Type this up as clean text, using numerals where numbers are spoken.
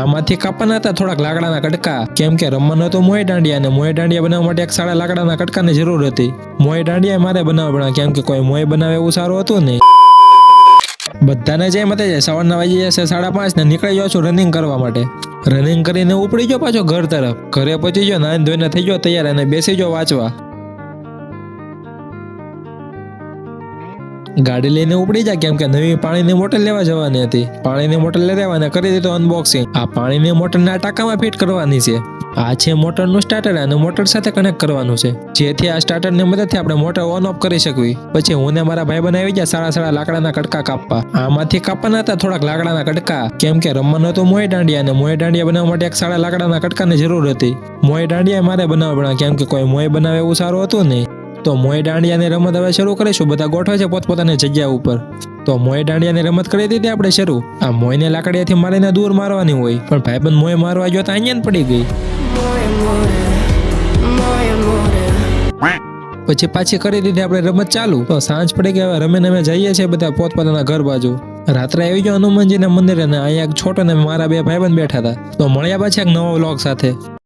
આમાંથી કાપવાના હતા થોડાક લાકડાના કટકા, કેમ કે રમવાનો હતો મોય દાંડિયા, અને મોય દાંડિયા બનાવવા માટે એક સાડા લાકડાના કટકાની જરૂર હતી. મોય દાંડિયા મારે બનાવવા, કેમ કે કોઈ મોય બનાવે એવું સારું હતું નહીં. બધાને જય માતાજી. સવારના વાગી જશે 5:30 ને નીકળી જાઉં છું રનિંગ કરવા માટે. રનિંગ કરીને ઉપડી ગયો પાછો ઘર તરફ. ઘરે પહોંચી ગયો, નાઈને ધોઈને થઈ ગયો તૈયાર અને બેસી ગયો વાંચવા. ગાડી લઈને ઉપડી જા, કેમ કે નવી પાણીની મોટર લેવા જવાની હતી. પાણીની મોટર લઈ લેવા અને કરી દીધું અનબોક્સિંગ. આ પાણીની મોટરને આ ટાંકામાં ફિટ કરવાની છે. આ છે મોટરનું સ્ટાર્ટર અને મોટર સાથે કનેક્ટ કરવાનું છે, જેથી આ સ્ટાર્ટરની મદદથી આપણે મોટર ઓન ઓફ કરી શકવી. પછી હું ને મારા ભાઈ બનાવી ગયા સાડા લાકડાના કટકા કાપવા. આમાંથી કાપવાના હતા થોડાક લાકડાના કટકા, કેમ કે રમવાનો હતો મોય દાંડિયા, અને મોય દાંડિયા બનાવવા માટે એક સાડા લાકડાના કટકાની જરૂર હતી. મોય દાંડિયા મારે બનાવવા, કેમ કે કોઈ મોય બનાવે એવું સારું હતું નહીં. તો મોય દાંડિયાની રમત હવે શરૂ કરીશું. બધા ગોઠવે છે પોતપોતાની જગ્યા ઉપર. તો મોય દાંડિયાની રમત કરી દીધી આપણે શરૂ. આ મોયને લાકડીયાથી મારીને દૂર મારવાની હોય, પણ ભાઈબંધ મોય મારવા ગયો તો અહીંયા પડી ગઈ. પછી પાછી કરી દીધી આપણે રમત ચાલુ. તો સાંજ પડી ગઈ, હવે રમીને અમે જઈએ છીએ બધા પોતપોતાના ઘર બાજુ. રાત્રે આવી ગયો હનુમાનજીના મંદિરે, અને અહીંયા એક છોટો ને મારા બે ભાઈબંધ બેઠા હતા. તો મળ્યા પાછા એક નવો વ્લોગ સાથે.